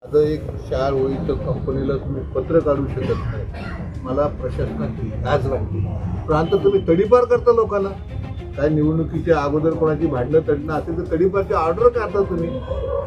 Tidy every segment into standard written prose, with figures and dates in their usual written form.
आता एक 4 ओळीचं कंपनीला तुम्ही पत्र काढू शकत नाही, मला प्रशासनाची लाज वाटते. प्रांत तुम्ही तडीपार करता लोकांना. काय निवडणुकीच्या अगोदर कोणाची भांडणं तडणं असेल तर तडीपारची ऑर्डर काढता, तुम्ही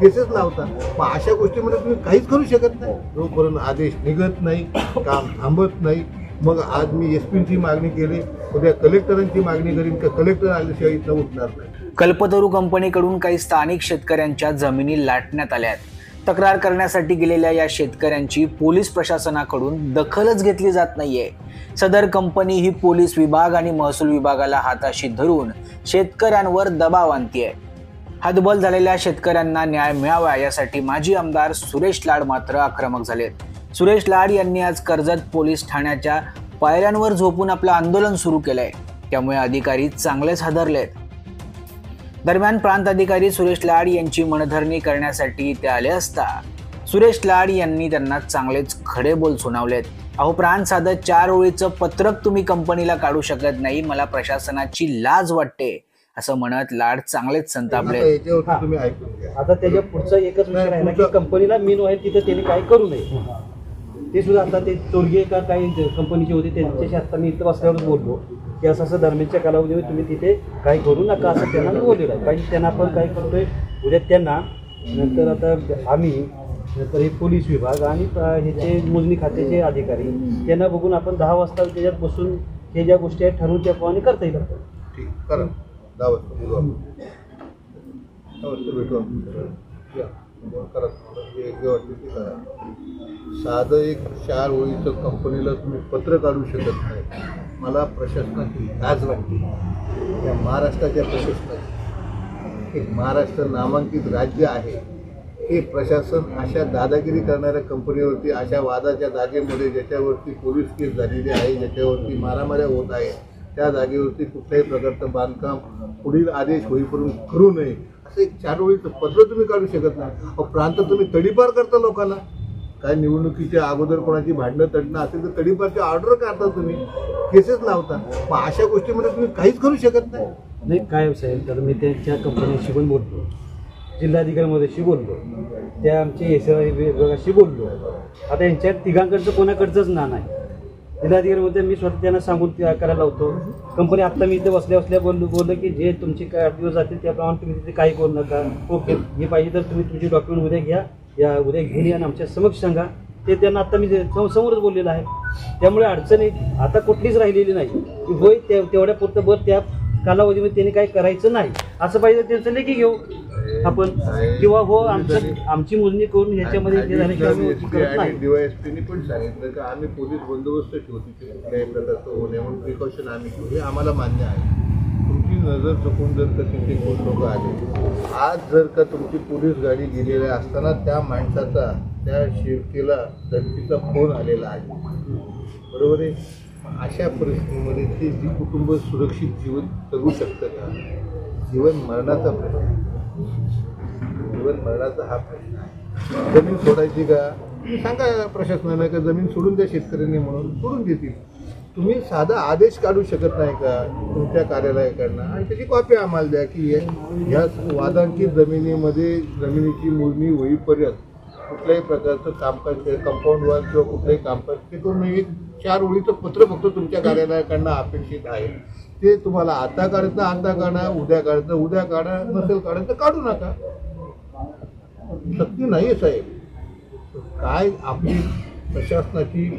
केसेस लावता. मग अशा गोष्टीमध्ये तुम्ही काहीच करू शकत नाही. जोपर्यंत आदेश निघत नाही, काम थांबत नाही. मग आज मी एसपीची मागणी केली, उद्या कलेक्टरांची मागणी करीन का कलेक्टर आल्याशिवाय इथं उठणार नाही. कल्पतरू कंपनीकडून काही स्थानिक शेतकऱ्यांच्या जमिनी लाटण्यात आल्या आहेत. तक्रार करण्यासाठी गेलेल्या या शेतकऱ्यांची पोलीस प्रशासनाकडून दखलच घेतली जात नाहीये. सदर कंपनी ही पोलीस विभाग आणि महसूल विभागाला हाताशी धरून शेतकऱ्यांवर दबाव आणतीये. हतबल झालेल्या शेतकऱ्यांना न्याय मिळावा यासाठी माजी आमदार सुरेश लाड मात्र आक्रमक झालेत. सुरेश लाड यांनी आज कर्जत पोलीस ठाण्याच्या पायऱ्यांवर झोपून आपलं आंदोलन सुरू केलंय. त्यामुळे अधिकारी चांगलेच हादरलेत. दरम्यान प्रांत अधिकारी सुरेश लाड यांची मनधरणी करण्यासाठी ते आले असता सुरेश लाड यांनी त्यांना चांगलेच खडे बोल सुनावलेत. अहो प्रांत, साधं 4 ओळीचं पत्रक तुम्ही कंपनीला काढू शकत नाही, मला प्रशासनाची लाज वाटते असं म्हणत लाड चांगलेच संतापले. आता त्याच्या पुढचा एकच विषय राहिला की कंपनीला मीन आहे तिथे त्यांनी काय करू नये. ते सुद्धा आता ते तोरगे का काही कंपनीचे होते त्यांच्याशी आता मी इथं बसल्यावर बोललो की असं असं दरम्यानच्या कालावधीमध्ये तुम्ही तिथे काही करू नका असं त्यांना मी बोललेलं आहे. कारण त्यांना आपण काय करतोय उद्या त्यांना नंतर आता आम्ही नंतर हे पोलीस विभाग आणि ह्याचे मोजणी खात्याचे अधिकारी त्यांना बघून आपण 10 वाजता त्याच्यात बसून हे ज्या गोष्टी आहेत ठरवून त्याप्रमाणे करता येईल. ठीक करा, 10 वाजता भेटू. साधं एक 4 ओळीचं कंपनीला तुम्ही पत्र काढू शकत नाही, मला प्रशासनाची लाज वाटते. या महाराष्ट्राच्या प्रशासनाची, एक महाराष्ट्र नामांकित राज्य आहे, हे प्रशासन अशा दादागिरी करणाऱ्या कंपनीवरती, अशा वादाच्या जागेमध्ये ज्याच्यावरती पोलीस केस झालेली आहे, ज्याच्यावरती मारामाऱ्या होत आहे, त्या जागेवरती कुठल्याही प्रकारचं बांधकाम पुढील आदेश होईपर्यंत करू नये असं एक 4 ओळीचं पत्र तुम्ही काढू शकत नाही. प्रांत तुम्ही तडीपार करता लोकांना. काय निवडणुकीच्या अगोदर कोणाची भांडणं तडणं असेल तर तडीपारची ऑर्डर काढता, तुम्ही केसेस लावता. मग अशा गोष्टीमध्ये तुम्ही काहीच करू शकत नाही. नाही काय असेल तर मी त्यांच्या कंपनीशी पण बोललो, जिल्हाधिकाऱ्यांशी बोललो, त्या आमचे एसआय विभागाशी बोललो. आता यांच्या तिघांकडचं कोणाकडचंच नाही. जिल्हाधिकाऱ्यांमध्ये मी स्वतः त्यांना सांगून करायला लावतो. कंपनी आत्ता मी इथे बसल्या बोललं की जे तुमचे काय 8 दिवस जातील त्याप्रमाणे तुम्ही तिथे काही करू नका. ओके, हे पाहिजे तर तुम्ही तुमचे डॉक्युमेंट उद्या घ्या, या उद्या घेऊन या आणि आमच्या समक्ष सांगा. ते त्यांना आत्ता मी समोरच बोललेलं आहे. त्यामुळे अडचणी आता कुठलीच राहिलेली नाही की होय तेवढ्या पुरतं बरं त्या कालावधीमध्ये त्यांनी काही करायचं नाही असं पाहिजे त्यांचं लेखी घेऊ आपण, किंवा हो आमची मोजणी करून ह्याच्यामध्ये डीवायएसपीनी पण सांगितलं की आम्ही पोलीस बंदोबस्त ठेवतो, कुठल्याही प्रकारचं होणे म्हणून प्रिकॉशन आम्ही घेऊ, हे आम्हाला मान्य आहे. तुमची नजर चुकून जर का तिथे कोण लोक आले, आज जर का तुमची पोलीस गाडी गेलेली असताना त्या माणसाचा, त्या शिवकेला धमकीचा फोन आलेला आहे, बरोबर आहे. अशा परिस्थितीमध्ये ते जी कुटुंब सुरक्षित जीवन जगू शकतं का? जीवन मरणाचा प्रश्न, जीवन मरणाचा हा प्रश्न आहे. जमीन सोडायची का? सांगा प्रशासनानं का जमीन सोडून द्या शेतकऱ्यांनी, म्हणून सोडून देतील. तुम्ही साधा आदेश काढू शकत नाही का तुमच्या कार्यालयाकडनं, आणि त्याची कॉपी आम्हाला द्या की ह्या वादांकित जमिनीमध्ये जमिनीची मोजणी होईपर्यंत कुठल्याही प्रकारचं कामकाज, कंपाऊंड वॉल किंवा कुठलंही कामकाज ते करून एक 4 ओळीचं पत्र फक्त तुमच्या कार्यालयाकडनं अपेक्षित आहे. ते तुम्हाला आता काढायचं आता काढा, उद्या काढायचं उद्या काढा, नसेल काढायचं काढू नका. शक्ती नाही साहेब. काय आपली प्रशासनाची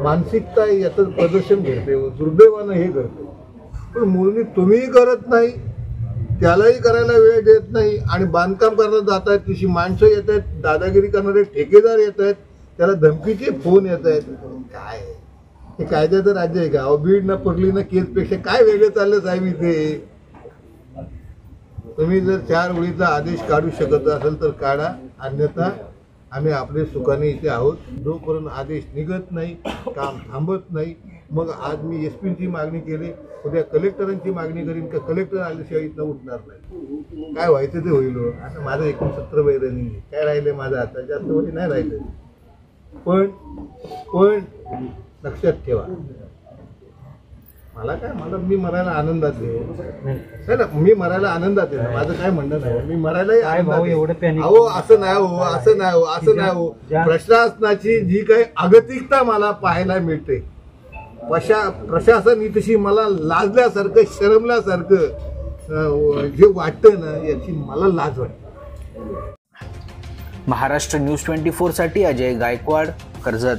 मानसिकता याचं प्रदर्शन घडते, दुर्दैवानं हे घडते. पण मोजणी तुम्हीही करत नाही, त्यालाही करायला वेळ देत नाही, आणि बांधकाम करायला जात आहेत तशी माणसं येत आहेत, दादागिरी करणारे ठेकेदार येत आहेत, त्याला धमकीचे फोन येत आहेत. काय हे कायद्याचं राज्य आहे का? बीड ना परली ना केसपेक्षा काय वेगळं चाललं साहेब इथे? तुम्ही जर 4 ओळीचा आदेश काढू शकत असेल तर काढा, अन्यथा आम्ही आपले सुखाने इथे आहोत. जोपर्यंत आदेश निघत नाही, काम थांबत नाही. मग आज मी एसपीची मागणी केली, उद्या कलेक्टरांची मागणी करीन का कलेक्टर आल्याशिवाय इथं उठणार नाही. काय व्हायचं ते होईल. आता माझं 69 वय रनिंग आहे, काय राहिले माझं आता जास्त वय नाही राहिलं. पण लक्षात ठेवा, मी मरायला आनंदात आहे. नाही. है ना, मी मरायला आनंदात आहे ना. माझं काय म्हणणं नाही, मी मरायलाही काय आनंदात भाऊ आहे. एवढं पॅनिक अहो असं नाही हो, असं नाही हो, असं नाही हो. प्रशासनाची जी काही अगतिकता मला पाहायला मिळते, प्रशासन ही तशी मला लाजल्यासारखं, शरमल्यासारखं जे वाटतं ना, याची मला लाज वाटते. महाराष्ट्र न्यूज 24 साठी अजय गायकवाड, कर्जत.